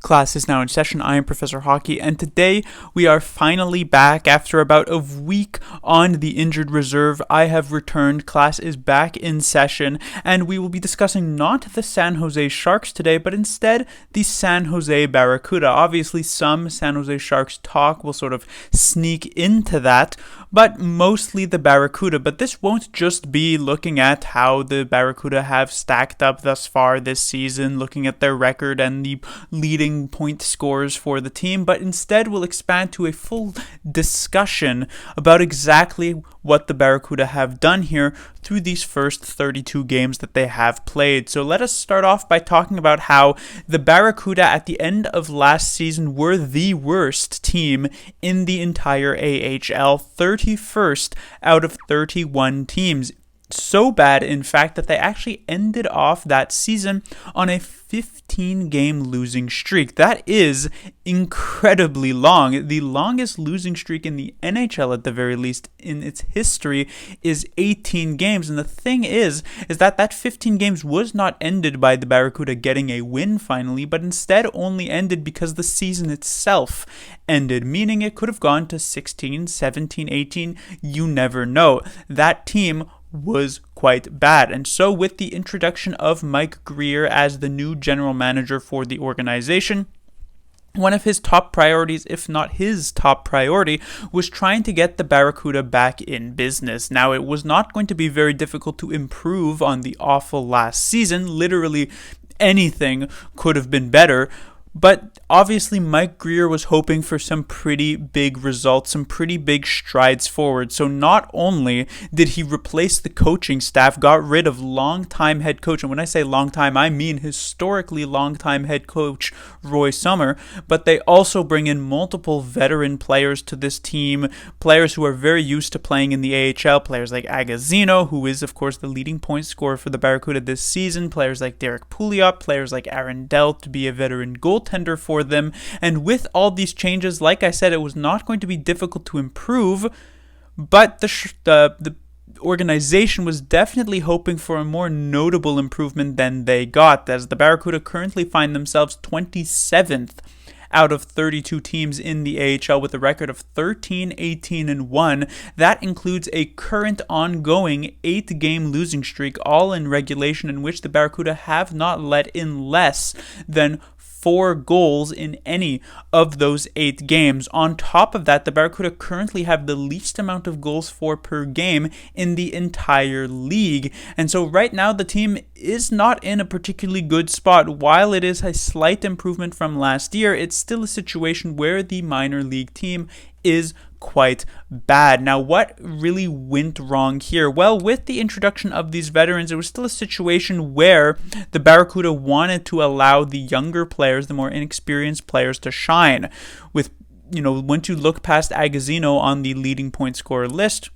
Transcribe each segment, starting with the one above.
Class is now in session. I am Professor Hockey, and today we are finally back after about a week on the injured reserve. I have returned. Class is back in session, and we will be discussing not the San Jose Sharks today, but instead the San Jose Barracuda. Obviously, some San Jose Sharks talk will sort of sneak into that, but mostly the Barracuda. But this won't just be looking at how the Barracuda have stacked up thus far this season, looking at their record and the leading point scores for the team, but instead we'll expand to a full discussion about exactly what the Barracuda have done here through these first 32 games that they have played. So let us start off by talking about how the Barracuda at the end of last season were the worst team in the entire AHL, 31st out of 31 teams. So bad, in fact, that they actually ended off that season on a 15-game losing streak. That is incredibly long. The longest losing streak in the NHL, at the very least, in its history, is 18 games. And the thing is that 15 games was not ended by the Barracuda getting a win finally, but instead only ended because the season itself ended, meaning it could have gone to 16, 17, 18. You never know. That team was quite bad. And so with the introduction of Mike Grier as the new general manager for the organization, one of his top priorities, if not his top priority, was trying to get the Barracuda back in business. Now, it was not going to be very difficult to improve on the awful last season. Literally anything could have been better. But obviously, Mike Grier was hoping for some pretty big results, some pretty big strides forward. So not only did he replace the coaching staff, got rid of longtime head coach, and when I say longtime, I mean historically longtime head coach Roy Sommer, but they also bring in multiple veteran players to this team, players who are very used to playing in the AHL, players like Agazino, who is, of course, the leading point scorer for the Barracuda this season, players like Derek Pouliot, players like Aaron Dell to be a veteran goaltender for them. And with all these changes, like I said, it was not going to be difficult to improve, but the organization was definitely hoping for a more notable improvement than they got, as the Barracuda currently find themselves 27th out of 32 teams in the AHL with a record of 13, 18, and 1. That includes a current ongoing 8-game losing streak, all in regulation, in which the Barracuda have not let in less than 4 goals in any of those 8 games. On top of that, the Barracuda currently have the least amount of goals for per game in the entire league. And so right now the team is not in a particularly good spot. While it is a slight improvement from last year, it's still a situation where the minor league team is quite bad. Now, what really went wrong here? Well, with the introduction of these veterans, it was still a situation where the Barracuda wanted to allow the younger players, the more inexperienced players, to shine. With, once you look past Agazino on the leading point scorer list,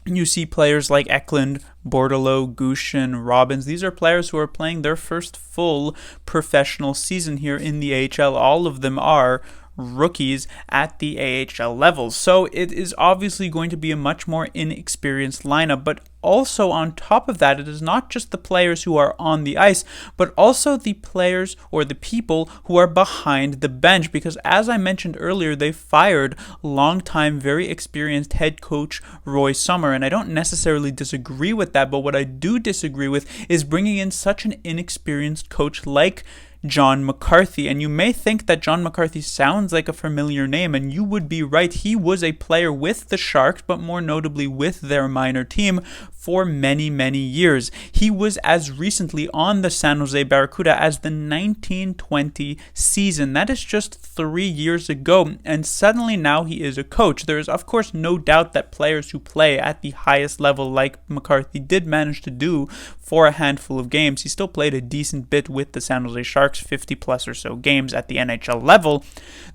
you see players like Eklund, Bordelot, Gushin, Robbins. These are players who are playing their first full professional season here in the AHL. All of them are rookies at the AHL level. So it is obviously going to be a much more inexperienced lineup, but also on top of that, it is not just the players who are on the ice, but also the players or the people who are behind the bench, because as I mentioned earlier, they fired longtime, very experienced head coach Roy Sommer, and I don't necessarily disagree with that, but what I do disagree with is bringing in such an inexperienced coach like John McCarthy. And you may think that John McCarthy sounds like a familiar name, and you would be right. He was a player with the Sharks, but more notably with their minor team for many, many years. He was as recently on the San Jose Barracuda as the 1920 season. That is just 3 years ago, and suddenly now he is a coach. There is, of course, no doubt that players who play at the highest level, like McCarthy did manage to do for a handful of games. He still played a decent bit with the San Jose Sharks, 50 plus or so games at the NHL level.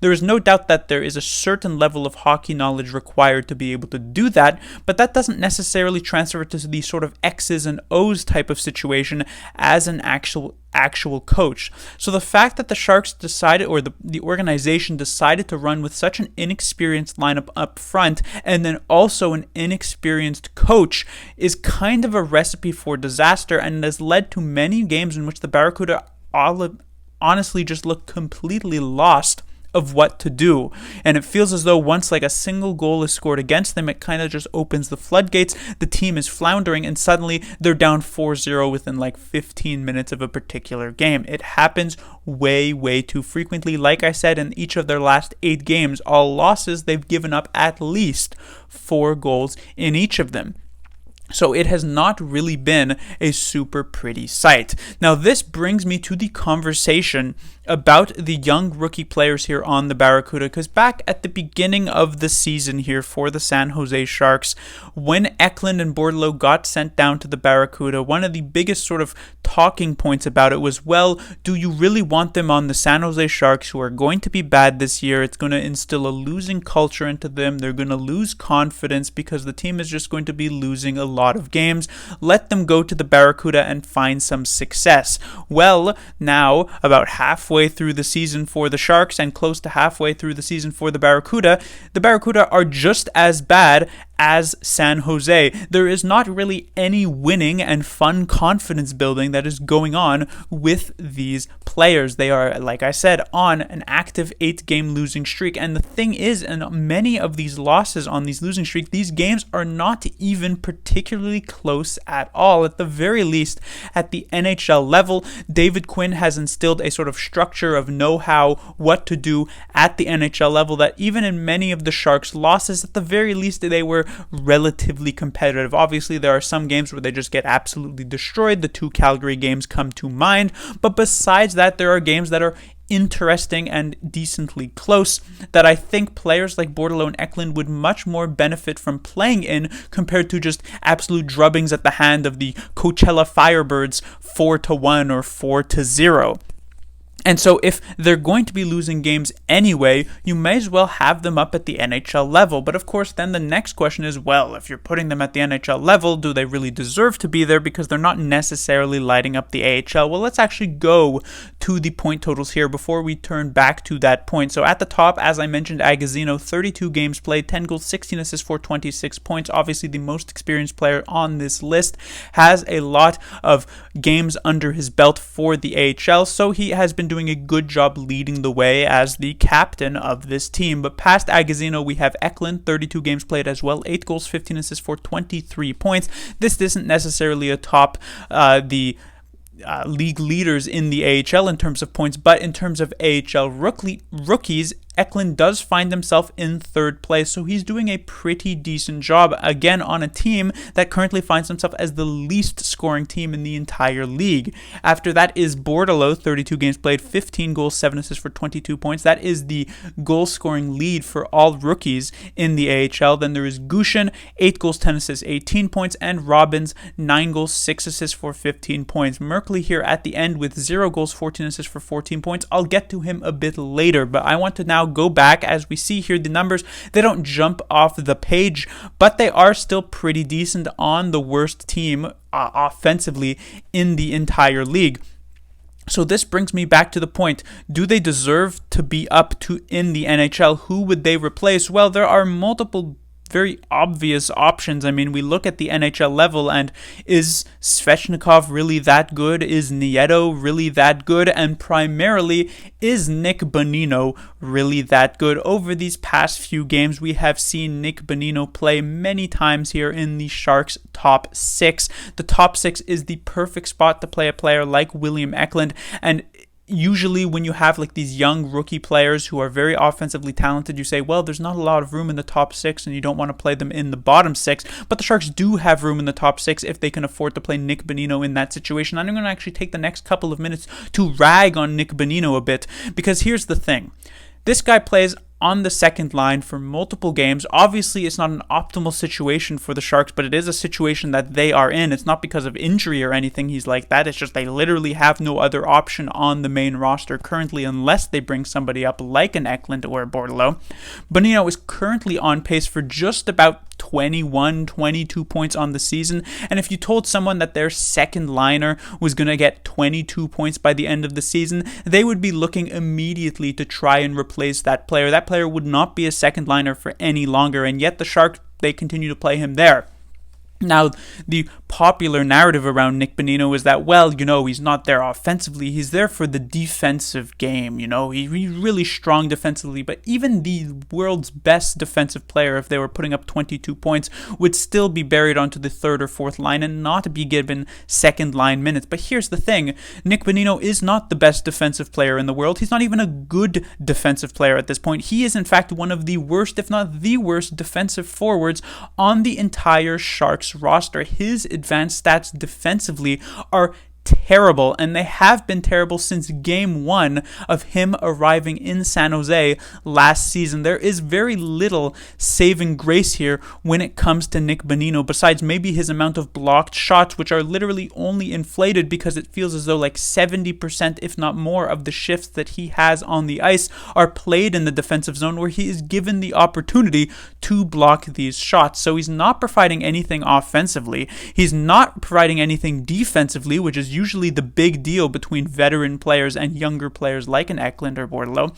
There is no doubt that there is a certain level of hockey knowledge required to be able to do that, but that doesn't necessarily transfer to the sort of X's and O's type of situation as an actual coach. So the fact that the Sharks decided, or the organization decided to run with such an inexperienced lineup up front, and then also an inexperienced coach, is kind of a recipe for disaster, and has led to many games in which the Barracuda honestly just look completely lost of what to do. And it feels as though once like a single goal is scored against them, it kind of just opens the floodgates. The team is floundering and suddenly they're down 4-0 within like 15 minutes of a particular game. It happens way too frequently. Like I said, in each of their last 8 games, all losses, they've given up at least 4 goals in each of them. So it has not really been a super pretty sight. Now this brings me to the conversation about the young rookie players here on the Barracuda, because back at the beginning of the season here for the San Jose Sharks, when Eklund and Bordelot got sent down to the Barracuda, one of the biggest sort of talking points about it was, well, do you really want them on the San Jose Sharks, who are going to be bad this year? It's going to instill a losing culture into them. They're going to lose confidence because the team is just going to be losing a lot of games. Let them go to the Barracuda and find some success. Well, now, about halfway through the season for the Sharks and close to halfway through the season for the Barracuda are just as bad as San Jose. There is not really any winning and fun confidence building that is going on with these players. They are, like I said, on an active 8-game losing streak. And the thing is, in many of these losses on these losing streak, these games are not even particularly close at all. At the very least, at the NHL level, David Quinn has instilled a sort of structure of know-how, what to do at the NHL level, that even in many of the Sharks' losses, at the very least, they were relatively competitive. Obviously, there are some games where they just get absolutely destroyed. The 2 Calgary games come to mind. But besides that, there are games that are interesting and decently close that I think players like Bordelot and Eklund would much more benefit from playing in compared to just absolute drubbings at the hand of the Coachella Firebirds 4-1 or 4-0. And so if they're going to be losing games anyway, you may as well have them up at the NHL level. But of course, then the next question is, well, if you're putting them at the NHL level, do they really deserve to be there because they're not necessarily lighting up the AHL? Well, let's actually go to the point totals here before we turn back to that point. So at the top, as I mentioned, Agazino, 32 games played, 10 goals, 16 assists for 26 points. Obviously, the most experienced player on this list, has a lot of games under his belt for the AHL, so he has been doing a good job leading the way as the captain of this team. But past Agazino, we have Eklund, 32 games played as well, 8 goals, 15 assists for 23 points. This isn't necessarily atop the league leaders in the AHL in terms of points, but in terms of AHL rookies, Eklund does find himself in 3rd place, so he's doing a pretty decent job, again, on a team that currently finds himself as the least scoring team in the entire league. After that is Bordelot, 32 games played, 15 goals, 7 assists for 22 points. That is the goal-scoring lead for all rookies in the AHL. Then there is Gushin, 8 goals, 10 assists, 18 points, and Robbins, 9 goals, 6 assists for 15 points. Merkley here at the end with 0 goals, 14 assists for 14 points. I'll get to him a bit later, but I want to now go back. As we see here, the numbers, they don't jump off the page, but they are still pretty decent on the worst team offensively in the entire league. So this brings me back to the point, do they deserve to be up to in the NHL? Who would they replace? Well, there are multiple very obvious options. I mean, we look at the NHL level, and is Svechnikov really that good? Is Nieto really that good? And primarily, is Nick Bonino really that good? Over these past few games, we have seen Nick Bonino play many times here in the Sharks' top 6. The top 6 is the perfect spot to play a player like William Eklund, and usually when you have like these young rookie players who are very offensively talented, you say, well, there's not a lot of room in the top 6 and you don't want to play them in the bottom 6, but the Sharks do have room in the top 6 if they can afford to play Nick Bonino in that situation. I'm going to actually take the next couple of minutes to rag on Nick Bonino a bit, because here's the thing. This guy plays on the second line for multiple games. Obviously, it's not an optimal situation for the Sharks, but it is a situation that they are in. It's not because of injury or anything he's like that. It's just they literally have no other option on the main roster currently unless they bring somebody up like an Eklund or a Bordelot. Bonino is currently on pace for just about 21, 22 points on the season, and if you told someone that their second liner was going to get 22 points by the end of the season, they would be looking immediately to try and replace that player. That player would not be a second liner for any longer, and yet the Sharks, they continue to play him there. Now, the popular narrative around Nick Bonino is that, well, he's not there offensively. He's there for the defensive game. He's really strong defensively. But even the world's best defensive player, if they were putting up 22 points, would still be buried onto the third or fourth line and not be given second line minutes. But here's the thing. Nick Bonino is not the best defensive player in the world. He's not even a good defensive player at this point. He is, in fact, one of the worst, if not the worst, defensive forwards on the entire Sharks roster. His advanced stats defensively are terrible, and they have been terrible since game one of him arriving in San Jose last season. There is very little saving grace here when it comes to Nick Bonino, besides maybe his amount of blocked shots, which are literally only inflated because it feels as though like 70%, if not more, of the shifts that he has on the ice are played in the defensive zone where he is given the opportunity to block these shots. So he's not providing anything offensively. He's not providing anything defensively, which is usually the big deal between veteran players and younger players like an Eklund or Bordeleau.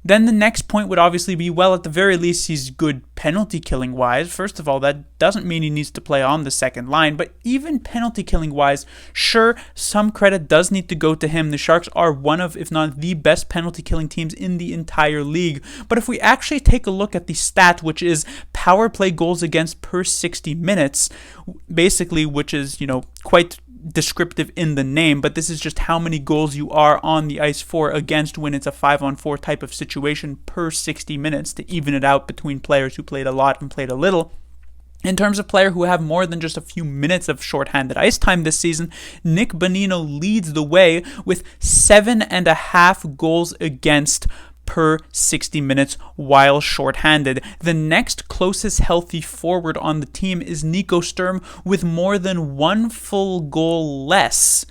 Then the next point would obviously be, well, at the very least, he's good penalty killing wise. First of all, that doesn't mean he needs to play on the second line, but even penalty killing wise, sure, some credit does need to go to him. The Sharks are one of, if not the best penalty killing teams in the entire league. But if we actually take a look at the stat, which is power play goals against per 60 minutes, basically, which is, quite descriptive in the name, but this is just how many goals you are on the ice for against when it's a 5-on-4 type of situation per 60 minutes to even it out between players who played a lot and played a little. In terms of player who have more than just a few minutes of shorthanded ice time this season, Nick Bonino leads the way with 7.5 goals against per 60 minutes while shorthanded. The next closest healthy forward on the team is Nico Sturm with more than one full goal less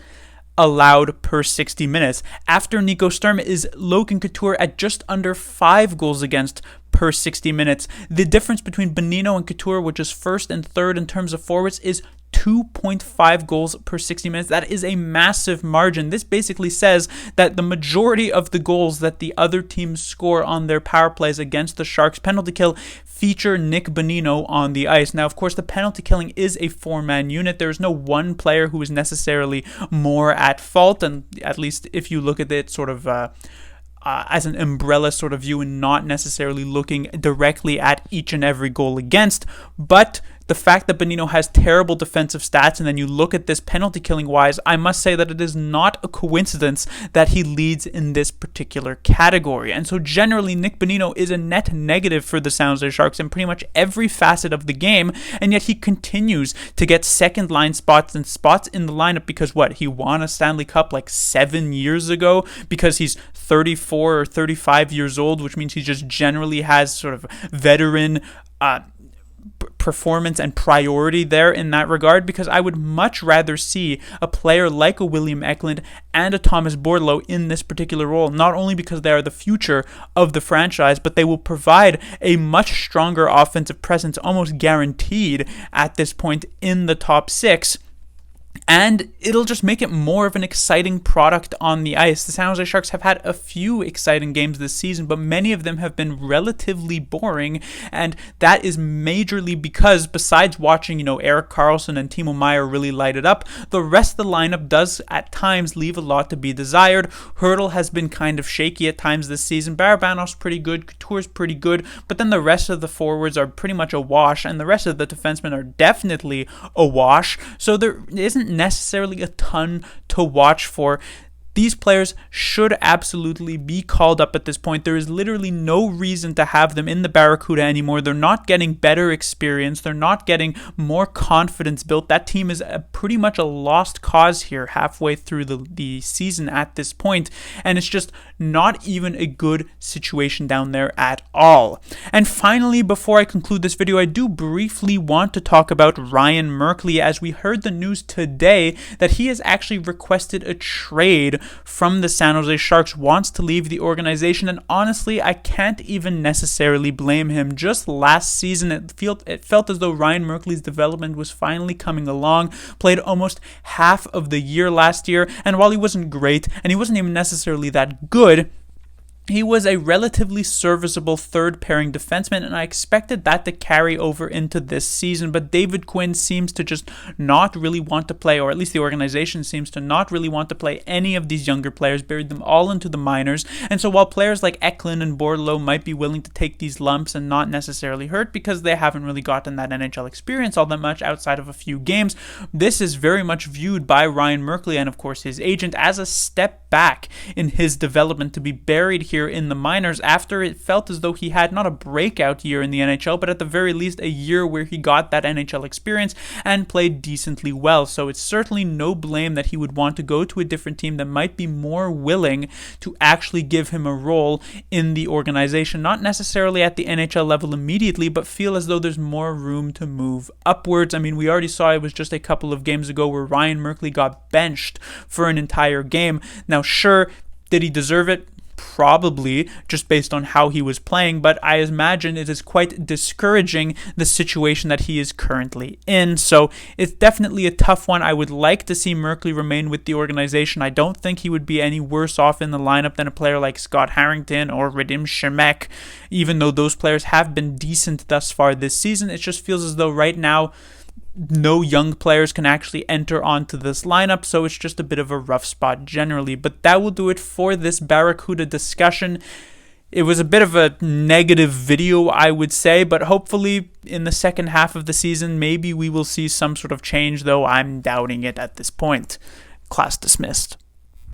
allowed per 60 minutes. After Nico Sturm is Logan Couture at just under 5 goals against per 60 minutes. The difference between Bonino and Couture, which is first and third in terms of forwards, is 2.5 goals per 60 minutes. That is a massive margin. This basically says that the majority of the goals that the other teams score on their power plays against the Sharks penalty kill feature Nick Bonino on the ice. Now, of course, the penalty killing is a four-man unit. There is no one player who is necessarily more at fault, and at least if you look at it sort of as an umbrella sort of view and not necessarily looking directly at each and every goal against. But the fact that Bonino has terrible defensive stats, and then you look at this penalty killing wise, I must say that it is not a coincidence that he leads in this particular category. And so generally, Nick Bonino is a net negative for the San Jose Sharks in pretty much every facet of the game, and yet he continues to get second line spots and spots in the lineup because what? He won a Stanley Cup like 7 years ago, because he's 34 or 35 years old, which means he just generally has sort of veteran performance and priority there in that regard, because I would much rather see a player like a William Eklund and a Thomas Bordeleau in this particular role, not only because they are the future of the franchise, but they will provide a much stronger offensive presence, almost guaranteed at this point in the top six. And it'll just make it more of an exciting product on the ice. The San Jose Sharks have had a few exciting games this season, but many of them have been relatively boring. And that is majorly because, besides watching, Erik Karlsson and Timo Meier really light it up, the rest of the lineup does at times leave a lot to be desired. Hurdle has been kind of shaky at times this season. Barabanov's pretty good. Couture's pretty good. But then the rest of the forwards are pretty much a wash, and the rest of the defensemen are definitely a wash. So there isn't necessarily a ton to watch for. These players should absolutely be called up at this point. There is literally no reason to have them in the Barracuda anymore. They're not getting better experience. They're not getting more confidence built. That team is pretty much a lost cause here halfway through the season at this point, and it's just not even a good situation down there at all. And finally, before I conclude this video, I do briefly want to talk about Ryan Merkley, as we heard the news today that he has actually requested a trade from the San Jose Sharks, wants to leave the organization, and honestly, I can't even necessarily blame him. Just last season, it felt as though Ryan Merkley's development was finally coming along, played almost half of the year last year, and while he wasn't great, and he wasn't even necessarily that good, he was a relatively serviceable third pairing defenseman, and I expected that to carry over into this season. But David Quinn seems to just not really want to play, or at least the organization seems to not really want to play any of these younger players, buried them all into the minors. And so while players like Eklund and Bordelot might be willing to take these lumps and not necessarily hurt because they haven't really gotten that NHL experience all that much outside of a few games, this is very much viewed by Ryan Merkley and of course his agent as a step back in his development to be buried here in the minors after it felt as though he had not a breakout year in the NHL, but at the very least a year where he got that NHL experience and played decently well. So it's certainly no blame that he would want to go to a different team that might be more willing to actually give him a role in the organization, not necessarily at the NHL level immediately, but feel as though there's more room to move upwards. I mean, we already saw it was just a couple of games ago where Ryan Merkley got benched for an entire game. Now, sure, did he deserve it? Probably, just based on how he was playing, but I imagine it is quite discouraging, the situation that he is currently in. So it's definitely a tough one. I would like to see Merkley remain with the organization. I don't think he would be any worse off in the lineup than a player like Scott Harrington or Radim Shemek, even though those players have been decent thus far this season. It just feels as though right now no young players can actually enter onto this lineup, so it's just a bit of a rough spot generally. But that will do it for this Barracuda discussion. It was a bit of a negative video, I would say, but hopefully in the second half of the season, maybe we will see some sort of change, though I'm doubting it at this point. Class dismissed.